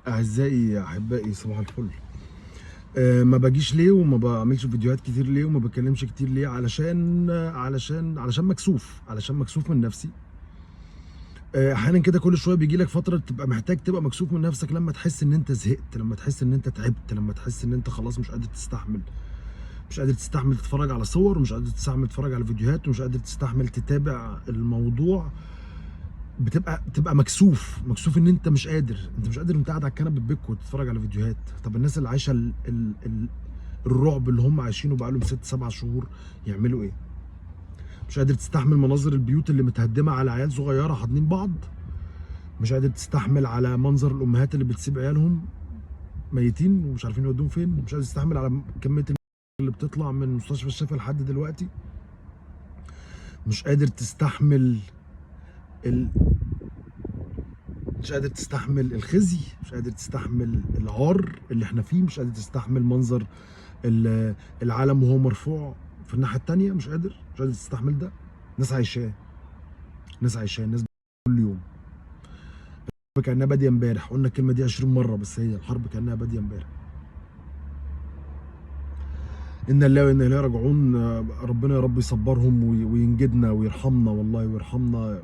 أعزائي أحبائي صباح الفل. ما باجيش ليه وما بعملش فيديوهات كتير ليه وما باتكلمش كتير ليه؟ علشان مكسوف، علشان مكسوف من نفسي. أحيانا كده كل شوية بيجي لك فترة تبقى محتاج تبقى مكسوف من نفسك، لما تحس إن أنت زهقت، لما تحس إن أنت تعبت، لما تحس إن أنت خلاص مش قادر تستحمل، مش قادر تستحمل تتفرج على صور، ومش قادر تستحمل تتفرج على فيديوهات، ومش قادر تستحمل تتابع الموضوع. بتبقى مكسوف ان انت مش قادر، انت قاعد على الكنبه بيك وتتفرج على فيديوهات. طب الناس اللي عايشه الرعب اللي هم عايشينه بقالهم 6 7 شهور يعملوا ايه؟ مش قادر تستحمل مناظر البيوت اللي متهدمه على عيال صغيره حاضنين بعض، مش قادر تستحمل على منظر الامهات اللي بتسيب عيالهم ميتين ومش عارفين يودوهم فين، مش قادر تستحمل على كميه اللي بتطلع من مستشفى الشفا لحد دلوقتي، مش قادر تستحمل ال... مش قادر تستحمل الخزي، مش قادر تستحمل العار اللي احنا فيه، مش قادر تستحمل منظر العالم وهو مرفوع في الناحيه التانيه، مش قادر تستحمل ده. ناس عايشاه، الناس كل يوم. الحرب كانها باديه امبارح، قلنا الكلمه دي 20 مره، بس هي الحرب كانها باديه امبارح. ان الله وانا اليه راجعون. ربنا يا رب يصبرهم وينجدنا ويرحمنا، والله ويرحمنا،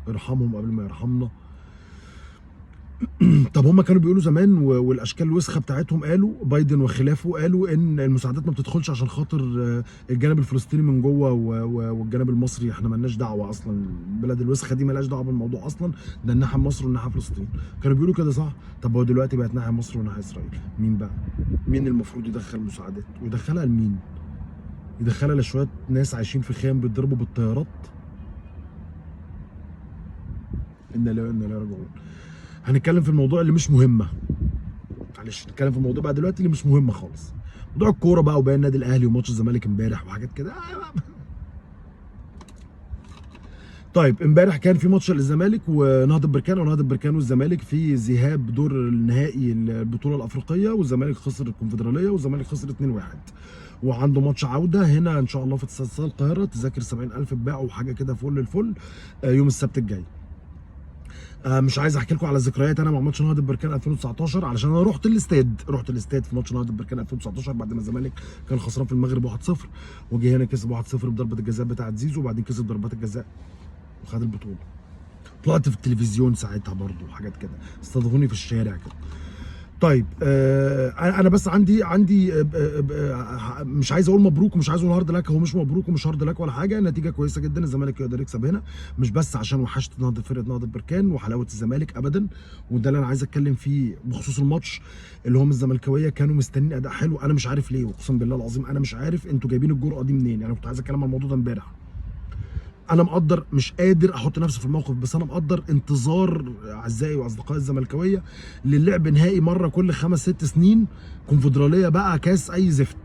يرحمهم قبل ما يرحمنا. طب هم كانوا بيقولوا زمان والاشكال الوسخه بتاعتهم، قالوا بايدن وخلافه، قالوا ان المساعدات ما بتدخلش عشان خاطر الجانب الفلسطيني من جوه والجانب المصري احنا مالناش دعوه اصلا، البلد الوسخه دي مالهاش دعوه بالموضوع اصلا، ده الناحيه مصر والناحيه فلسطين. كانوا بيقولوا كده صح؟ طب هو دلوقتي بقت ناحيه مصر وناحيه اسرائيل، مين بقى؟ مين المفروض يدخل مساعدات؟ ويدخلها لمين؟ يدخلها لشويه ناس عايشين في خيام بيتضربوا بالطيارات؟ ان لا وانا لا راجعون. هنتكلم في الموضوع اللي مش مهمه، معلش نتكلم في الموضوع بقى دلوقتي اللي مش مهمه خالص، موضوع الكوره بقى وبين النادي الاهلي وماتش الزمالك امبارح وحاجات كده. طيب امبارح كان في ماتش للزمالك ونهضه بركان، ونهضه بركان والزمالك في ذهاب دور النهائي البطوله الافريقيه، والزمالك خسر الكونفدراليه والزمالك خسر 2-1، وعنده ماتش عوده هنا ان شاء الله في استاد القاهره. تذاكر 70,000 اتباعوا وحاجه كده فل الفل يوم السبت الجاي. مش عايز احكي لكم على ذكريات انا مع ماتش نهضه بركان 2019، علشان انا رحت الاستاد في ماتش نهضه بركان 2019 بعد ما الزمالك كان خسران في المغرب 1-0، وجه هنا كسب 1-0 بضربه الجزاء بتاعه زيزو، وبعدين كسب ضربات الجزاء وخد البطوله. طلعت في التلفزيون ساعتها برضو وحاجات كده، استضافوني في الشارع كده. طيب انا بس عندي مش عايز اقول مبروك ومش عايز اقول هارد لك، هو مش مبروك ومش هارد لك ولا حاجه، نتيجه كويسه جدا، الزمالك يقدر يكسب هنا، مش بس عشان وحشت فرقه نهضه بركان وحلاوه الزمالك ابدا، وده اللي انا عايز اتكلم فيه بخصوص الماتش، اللي هم الزملكاويه كانوا مستنيين اداء حلو، انا مش عارف ليه، اقسم بالله العظيم انا مش عارف انتوا جايبين الجرأه دي منين، يعني كنت عايز اتكلم عن الموضوع ده امبارح. انا مقدر، مش قادر احط نفسي في الموقف، بس انا مقدر انتظار اعزائي واصدقائي الزملكاويه للعب نهائي مره كل 5 6 سنين، كونفدراليه بقى كاس اي زفت.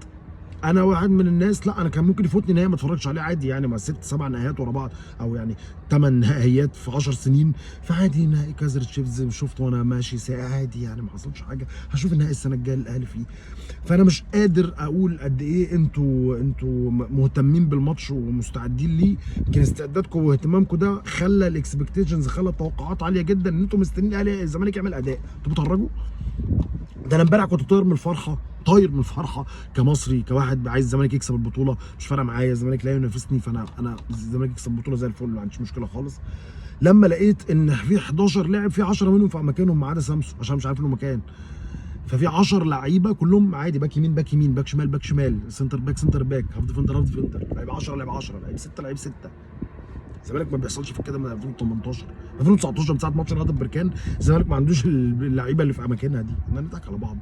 انا واحد من الناس، لا انا كان ممكن يفوتني نهائي ما اتفرجش عليه عادي، يعني مع 6 7 نهائيات ورا بعض، او يعني 8 نهائيات في 10 سنين، فعادي نهائي كايزر تشيفز شفته وانا ماشي عادي، يعني ما حصلش حاجه، هشوف النهائي السنه الجايه الاهلي فيه. فانا مش قادر اقول قد ايه انتوا مهتمين بالماتش ومستعدين ليه، يمكن استعدادكم واهتمامكم ده خلى الاكسبكتيشنز، خلى التوقعات عاليه جدا ان انتوا مستنيين الاهلي الزمالك يعمل اداء، انتوا بتهرجوا. ده انا امبارح كنت طاير من الفرحه، كمصري، كواحد عايز الزمالك يكسب البطوله، مش فارقه معايا الزمالك لا ينافسني، فانا الزمالك يكسب البطوله زي الفل، ما عنديش مشكله خالص. لما لقيت ان في 11 لاعب، في 10 منهم في اماكنهم ما عدا سامسون عشان مش عارف له مكان، ففي 10 لعيبه كلهم عادي، باك يمين باك يمين، باك شمال باك شمال، سنتر باك، هاف ديفندر لعيب 10 لعيب 6 لعيب 6. الزمالك ما بيحصلش في كده من 2018 2019 من ساعه ماتش نهضه بركان، الزمالك ما عندوش اللعيبه اللي في اماكنها دي، احنا نضحك على بعض.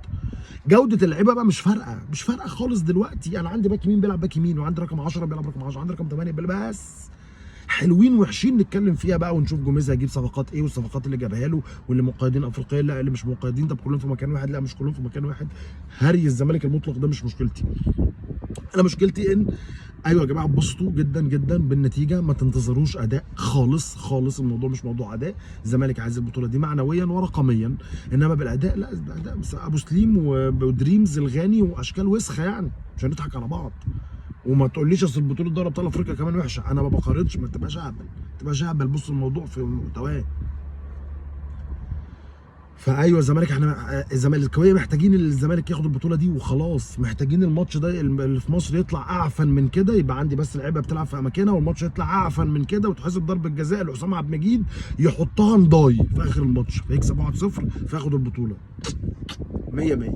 جوده اللعيبه بقى مش فارقه خالص دلوقتي، انا عندي باك يمين بيلعب باك يمين، وعندي رقم 10 بيلعب رقم 10، عندي رقم 8 بيلعب، بس حلوين وحشين نتكلم فيها بقى ونشوف جوميز هيجيب صفقات ايه، والصفقات اللي جابها له، واللي مقيدين افريقيا لا، اللي مش مقيدين طب كلهم في مكان واحد لا، مش كلهم في مكان واحد. هري الزمالك المطلق ده مش مشكلتي، انا مشكلتي ان ايوه يا جماعه اتبسطوا جدا جدا بالنتيجه، ما تنتظروش اداء خالص، الموضوع مش موضوع اداء، الزمالك عايز البطوله دي معنويا ورقميا، انما بالاداء لا، بالاداء ابو سليم ودريمز الغاني واشكال وسخه، يعني مش هنضحك على بعض. وما تقوليش اصل البطوله دوري ابطال افريقيا كمان وحشه، انا ما بقارنش، ما تبقاش اهبل، بص الموضوع في محتواه. فايوه الزمالك، احنا الزمالكاويه محتاجين الزمالك ياخد البطوله دي وخلاص، محتاجين الماتش ده اللي في مصر يطلع اعفن من كده، يبقى عندي بس لعيبه بتلعب في اماكنها، والماتش يطلع اعفن من كده، وتحسب ضربه جزاء لحسام عبد المجيد يحطها نضاي في اخر الماتش فيكسب 1-0 فياخد البطوله 100 100.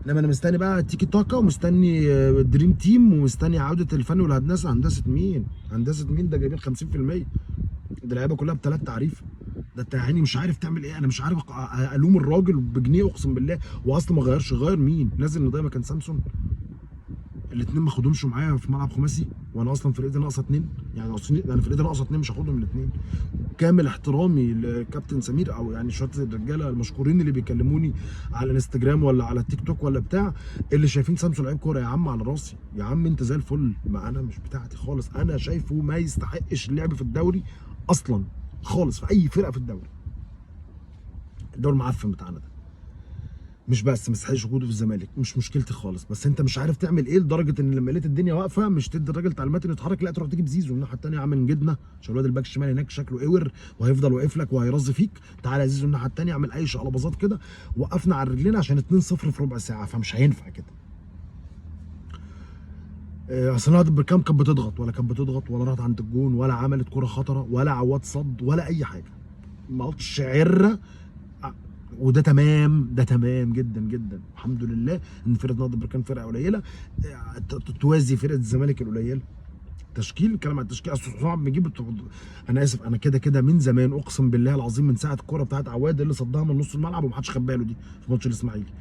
انما انا مستني بقى تيكي تاكا، ومستني دريم تيم، ومستني عوده الفن والهندسه. هندسه مين؟ هندسه مين؟ ده جايبين 50%، ده اللعيبه كلها بثلاث تعريف. ده انت يعني مش عارف تعمل ايه. انا مش عارف الوم الراجل بجنيه اقسم بالله. واصلا ما غيرش، غير مين؟ نازل نضاي مكان سامسون. الاثنين ما خدهمش معايا في ملعب خماسي، وانا اصلا فرقتي ناقصه اثنين، يعني انا فرقتي ناقصه اثنين، مش هاخدهم الاثنين. كامل احترامي لكابتن سمير، او يعني شويه الرجاله المشكورين اللي بيكلموني على الانستجرام ولا على التيك توك ولا بتاع، اللي شايفين سامسون لعيب كوره. يا عم على راسي يا عم، انت زي الفل. ما انا مش بتاعتي خالص، انا شايفه ما يستحقش اللعب في الدوري اصلا خالص، في اي فرقه في الدوري المعفن بتاعنا ده. مش بس ما يستحقش وجوده في الزمالك، مش مشكلتي خالص، بس انت مش عارف تعمل ايه لدرجه ان لما لقيت الدنيا واقفه مش تدي الراجل تعليمات انه يتحرك، لا تروح تجيب زيزو من الناحيه الثانيه. يا عم نجدنا عشان الواد الباك الشمال هناك شكله اور وهيفضل واقف لك وهيرز فيك. تعالى يا زيزو الناحيه الثانيه، اعمل اي شقلباظات كده. وقفنا على رجلينا عشان 2-0 في ربع ساعه، فمش هينفع كده. اصل نهضه بركان كانت بتضغط، ولا كانت بتضغط ولا راحت عند الجون ولا عملت كره خطره ولا عواد صد ولا اي حاجه. ماتش عره. وده تمام، ده تمام جدا جدا. الحمد لله ان فرقه نهضه بركان فرقه قليله توازي فرقه الزمالك القليله. تشكيل، كلام عن التشكيل. اصل صعب بيجيب انا اسف، انا كده كده من زمان اقسم بالله العظيم، من ساعه الكوره بتاعت عواد اللي صدها من نص الملعب ومحدش خد باله دي في ماتش الاسماعيلي،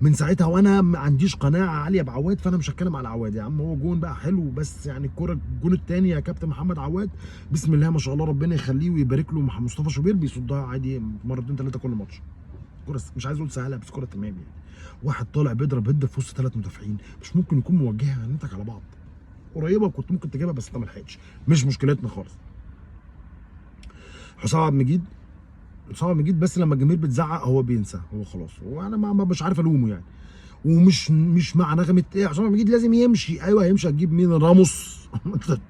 من ساعتها وانا ما عنديش قناعه عاليه بعواد. فانا مش هتكلم على عواد يا عم، هو جون بقى حلو، بس يعني الكوره الجون الثاني يا كابتن محمد عواد بسم الله ما شاء الله ربنا يخليه ويبارك له، مصطفى شوبير بيصدها عادي مرتين ثلاثه كل ماتش. كوره مش عايز اقول سهله، بس كوره تمام يعني. واحد طالع بيضرب هيد في وسط ثلاث مدافعين، مش ممكن يكون موجهها نتك على بعض. قريبه وكنت ممكن تجيبها بس انت ما لحقتش، مش مشكلتنا خالص. حسام عبد المجيد، حسام عبد المجيد بس لما الجماهير بتزعق هو بينسى، هو خلاص. وانا مش عارف الومه يعني. ومش مع نغمه ايه حسام عبد المجيد لازم يمشي. ايوه هيمشي، هتجيب مين؟ راموس؟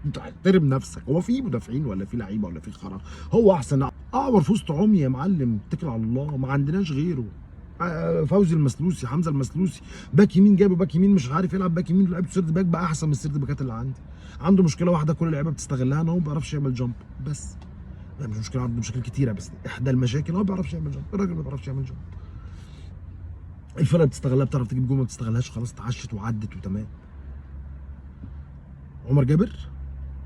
انت احترم نفسك. هو في مدافعين ولا في لعيبه ولا في خرا؟ هو احسن اعور في وسط عمي يا معلم، اتكل على الله، ما عندناش غيره. فوزي المسلوسي، حمزه المسلوسي، باك يمين جابه، باك يمين مش عارف يلعب باك يمين، لعيبه سيرد باك بقى احسن من السيرد باكات اللي عندي. عنده مشكله واحده كل اللعيبه بتستغلها، ان هو ما بيعرفش يعمل جامب بس. لا مش مشكله، عنده مشاكل كتيره بس احدى المشاكل هو ما بيعرفش يعمل جامب. الراجل ما بيعرفش يعمل جامب. الفرقه بتستغلها، بتعرف تجيب جول، ما بتستغلهاش خلاص اتعشت وعدت وتمام. عمر جابر،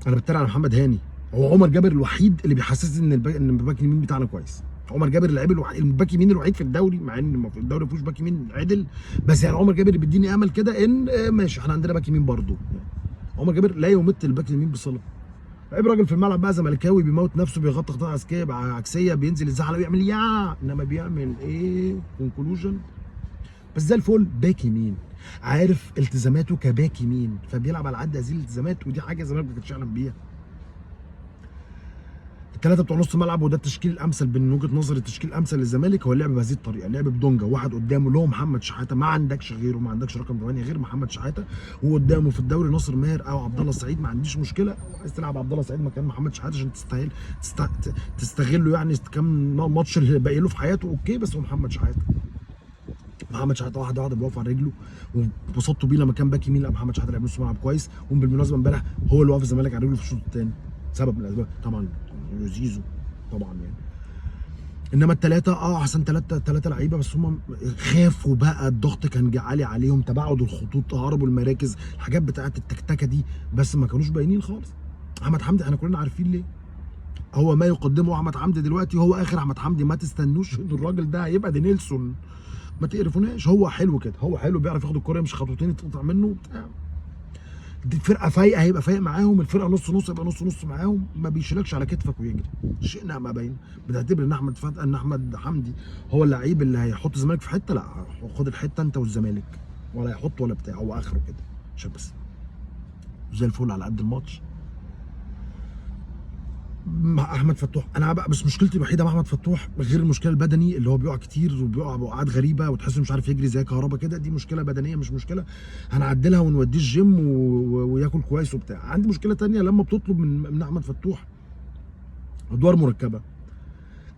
انا بتكلم على محمد هاني. هو عمر جابر الوحيد اللي بيحسسني ان ان الباك اليمين بتاعنا كويس. عمر جابر اللعيب الوحيد، الباك يمين الوحيد في الدوري، مع ان في الدوري ما فيهوش باك يمين عدل، بس يعني عمر جابر اللي بيديني امل كده ان ماشي احنا عندنا باك يمين برضه. عمر جابر لا يمت الباك اليمين بصله. لعيب راجل في الملعب بقى زملكاوي بيموت نفسه، بيغطي خطوط عكسيه، بينزل يزعل ويعمل يا، انما بيعمل ايه؟ كونكلوجن بس زي الفل. باك يمين عارف التزاماته كباك يمين، فبيلعب على قد هذه الالتزامات، ودي حاجه الزمالك ما كانش يعلم بيها. الثلاثه بتوع نص الملعب، وده التشكيل الامثل من وجهه نظري. التشكيل الامثل للزمالك هو اللعب بهذه الطريقه، اللعب بدونجا، واحد قدامه اللي هو محمد شحاته، ما عندكش غيره، ما عندكش رقم 8 غير محمد شحاته، وقدامه في الدوري ناصر ماهر او عبد الله السعيد. ما عنديش مشكله، عايز تلعب عبد الله السعيد مكان محمد شحاته عشان تستغله يعني كام ماتش اللي باقي له في حياته، اوكي، بس هو محمد شحاته. محمد شحاته واحده واحده بيقف على رجله، وبسطته بيه لما كان باك يمين. لا محمد شحاته لعب نص ملعب كويس، وبالمناسبه امبارح هو اللي وقف الزمالك على رجله في الشوط الثاني، سبب من الاسباب طبعا زيزو طبعا يعني. انما الثلاثه احسن ثلاثه لعيبه، بس هم خافوا بقى، الضغط كان عالي عليهم، تباعد الخطوط، تهربوا المراكز، الحاجات بتاعت التكتكه دي، بس ما كانوش باينين خالص. احمد حمدي احنا كلنا عارفين ليه هو ما يقدمه احمد حمدي دلوقتي هو اخر احمد حمدي. ما تستنوش ان الراجل ده هيبقى دي نيلسون، ما تقرفوناش. هو حلو كده، هو حلو، بيعرف ياخد الكوره يمشي خطوتين يتقطع منه بتاع. دي الفرقه فايقه هيبقى فايق معاهم، الفرقه نص نص يبقى نص نص معاهم، ما بيشيلكش على كتفك ويجري. شئنا ما بين. بتعتبر ان احمد حمدي هو اللعيب اللي هيحط الزمالك في حته؟ لا، خد الحته انت والزمالك، ولا يحط ولا بتاع، هو اخره كده عشان بس زي الفل على قد الماتش. مع احمد فتوح انا بقى، بس مشكلتي الوحيده مع احمد فتوح غير المشكله البدني اللي هو بيقع كتير وبيقع بوقعات غريبه وتحسه مش عارف يجري زي كهربا كده، دي مشكله بدنيه مش مشكله، هنعدلها ونوديه الجيم وياكل كويس وبتاع. عندي مشكله تانية لما بتطلب من احمد فتوح ادوار مركبه.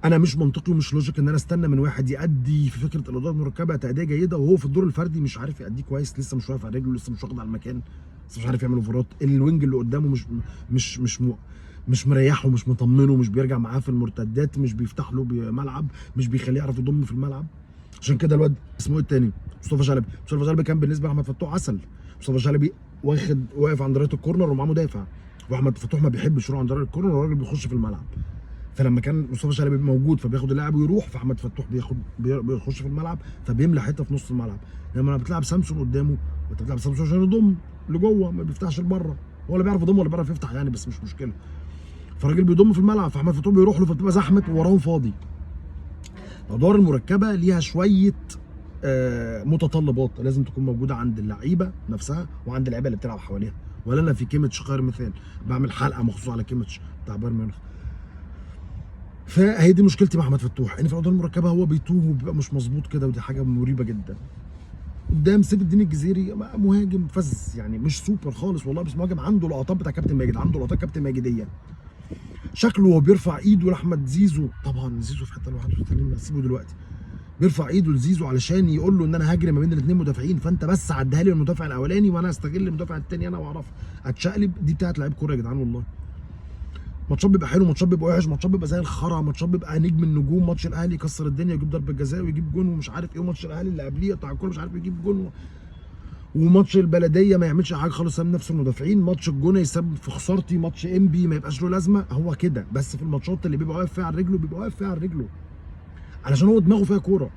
انا مش منطقي ومش لوجيك ان انا استنى من واحد يأدي في فكره الادوار المركبه تأديه جيده وهو في الدور الفردي مش عارف يأديه كويس، لسه مش واقف على رجله، لسه مش واخد على المكان، لسه مش عارف يعمل اوفرات، الوينج اللي قدامه مش مريحه، مش مطمنه، مش بيرجع معاه في المرتدات، مش بيفتح له ملعب، مش بيخليه يعرف يضم في الملعب. عشان كده الواد اسمه ايه التاني؟ مصطفى شلبي. مصطفى شلبي كان بالنسبه لاحمد فتوح عسل. مصطفى شلبي واقف عند رايه الكورنر ومعاه مدافع، واحمد فتوح ما بيحبش يروح عند رايه الكورنر والراجل بيخش في الملعب. فلما كان مصطفى شلبي موجود فبياخد اللاعب ويروح، فاحمد فتوح بيخش في الملعب فبيملى حته في نص الملعب. لما بتلعب سامسون قدامه وانت بتلعب سامسون عشان يضم لجوه، ما بيفتحش لبره، ولا بيعرف يضم ولا بيعرف يفتح يعني، بس مش مشكله. فالراجل بيضم في الملعب، فاحمد فتوح بيروح له فبتبقى زحمه ووراهم فاضي. الادوار المركبه ليها شويه متطلبات لازم تكون موجوده عند اللعيبه نفسها وعند اللعيبه اللي بتلعب حواليها. ولا انا في كيميتش خير مثال، بعمل حلقه مخصوص على كيميتش بتاع بايرن ميونخ. فهي دي مشكلتي مع احمد فتوح، ان في الادوار المركبه هو بيتوه وبيبقى مش مظبوط كده، ودي حاجه مريبه جدا. قدام سيف الدين الجزيري مهاجم فز يعني، مش سوبر خالص والله، بس مهاجم عنده لقطات بتاع كابتن ماجد، عنده لقطات كابتن ماجديه. شكله وهو بيرفع ايده لاحمد زيزو، طبعا زيزو في حته لوحده خلينا نسيبه دلوقتي، بيرفع ايده لزيزو علشان يقول له ان انا هجري ما بين الاثنين مدافعين، فانت بس عدها لي المدافع الاولاني وانا استغل المدافع الثاني انا واعرف اتشقلب. دي بتاعت لعيب كوره يا جدعان والله. ماتشات بيبقى حلو، ماتشات بيبقى وحش، ماتشات بيبقى زي الخرا، ماتشات بيبقى نجم النجوم، ماتش الاهلي يكسر الدنيا يجيب ضربه جزاء ويجيب جون ومش عارف ايه، وماتش الاهلي اللي قبليه بتاع الكوره مش عارف يجيب جون، وماتش البلديه ما يعملش حاجه خالص، ساب نفسه المدافعين، ماتش الجونه يسبب في خسارتي، ماتش انبي ما يبقاش له لازمه. هو كده بس في الماتشات اللي بيبقى واقف فيها على رجله بيبقى واقف فيها على رجله علشان هو دماغه فيها كوره.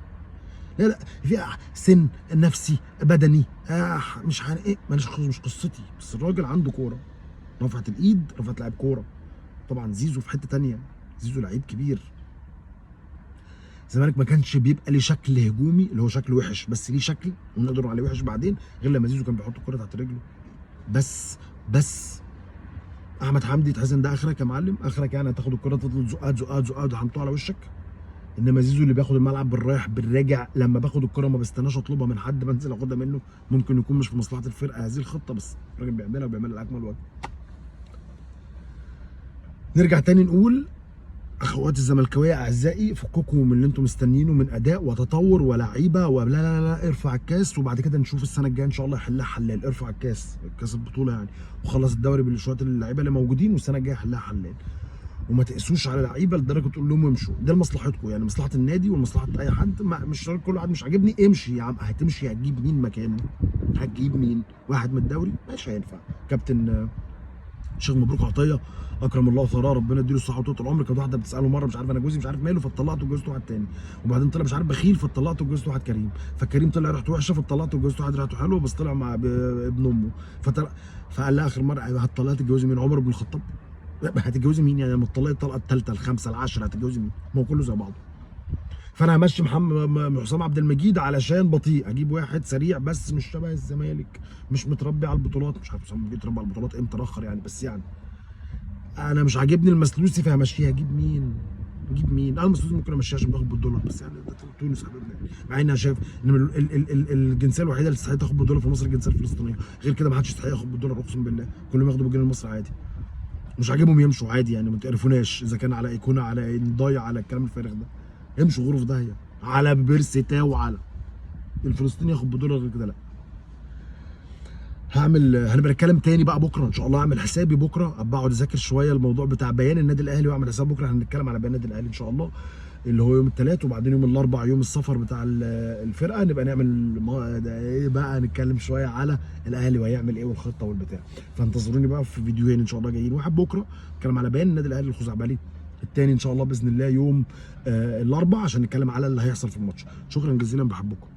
لا فيها سن نفسي بدني مش ايه مش قصتي، بس الراجل عنده كوره، رفعت الايد، رفعت لعيب كوره. طبعا زيزو في حته ثانيه، زيزو لعيب كبير. الزمالك ما كانش بيبقى ليه شكل هجومي اللي هو شكل وحش، بس ليه شكل ونقدر نقول عليه وحش بعدين، غير لما زيزو كان بيحط الكوره تحت رجله. بس احمد حمدي تحس ان ده اخرك يا معلم، اخرك يعني هتاخد الكوره تفضل زقات زقات زقات وحمطوها على وشك. انما زيزو اللي بياخد الملعب بالرايح بالراجع، لما باخد الكوره ما بستناش اطلبها من حد، بنزل اخدها منه. ممكن يكون مش في مصلحه الفرقه هذه الخطه، بس الراجل بيعملها وبيعملها على اكمل وجه. نرجع تاني نقول اخواتي الزملكاويه اعزائي، فككم من اللي انتم مستنيينه من اداء وتطور ولاعيبه ولا لا لا لا، ارفع الكاس وبعد كده نشوف السنه الجايه ان شاء الله يحلها حلال. ارفع الكاس، كاس البطوله يعني، وخلص الدوري بالشويه اللعيبه اللي موجودين، والسنه الجايه حلها حلال. وما تقسوش على لعيبه لدرجه تقول لهم امشوا، ده لمصلحتكم يعني، مصلحه النادي ومصلحه اي حد. مش شرط كل واحد مش عاجبني امشي يا عم، هتمشي هتجيب مين مكانه؟ هتجيب مين؟ واحد من الدوري؟ مش هينفع. كابتن الشيخ مبروك عطيه اكرم الله ثراه ربنا يديله الصحه وطول العمر، كانت واحده بتساله مره مش عارف انا جوزي مش عارف ماله فاتطلقت واتجوزت واحد تاني، وبعدين طلع مش عارف بخيل فاتطلقت واتجوزت واحد كريم، فالكريم طلع ريحته وحشه فاتطلقت واتجوزت واحد ريحته حلوه بس طلع مع ابن امه، فقال لها اخر مره هتطلقي تتجوزي مين؟ عمر بن الخطاب؟ هتتجوزي مين يعني؟ لما تطلقي الطلقه الثالثه الخامسه العاشره هتتجوزي مين؟ ما هو كله زي بعضه. فانا همشي محمد حسام عبد المجيد علشان بطيء، اجيب واحد سريع بس مش شبه الزمالك، مش متربي على البطولات. مش عارف حسام عبد المجيد اتربى على البطولات امتى اخر يعني، بس يعني انا مش عاجبني المسلوسي فهمشيها. اجيب مين؟ اجيب مين؟ انا المسلوسي ممكن امشيها عشان باخد بالدولار، بس يعني ده تونس حبيبنا يعني. مع اني انا شايف ان الجنسيه الوحيده اللي تستحق تاخد بالدولار في مصر الجنسيه الفلسطينيه، غير كده ما حدش يستحق ياخد بالدولار اقسم بالله، كلهم ياخدوا بالجنيه المصري عادي. مش عاجبهم يمشوا عادي يعني، ما تقرفوناش اذا كان على ايقونه على ضايع على الكلام الفارغ ده، يمشوا غرف داهيه على بيرسيتا وعلى الفلسطيني ياخد بالدولار، غير كده لا. هنبقى نتكلم تاني بقى بكره ان شاء الله، اعمل حسابي بكره ابقى اقعد اذاكر شويه الموضوع بتاع بيان النادي الاهلي، واعمل حساب بكره هنتكلم على بيان النادي الاهلي ان شاء الله، اللي هو يوم الثلاث، وبعدين يوم الاربع يوم السفر بتاع الفرقه، نبقى نعمل ايه بقى، نتكلم شويه على الاهلي وهيعمل ايه والخطه والبتاع. فانتظروني بقى في فيديوهين ان شاء الله جايين، واحد بكره نتكلم على بيان النادي الاهلي الخزعبلي، الثاني ان شاء الله باذن الله يوم الاربع عشان نتكلم على اللي هيحصل في الماتش. شكرا جزيلا، بحبكم.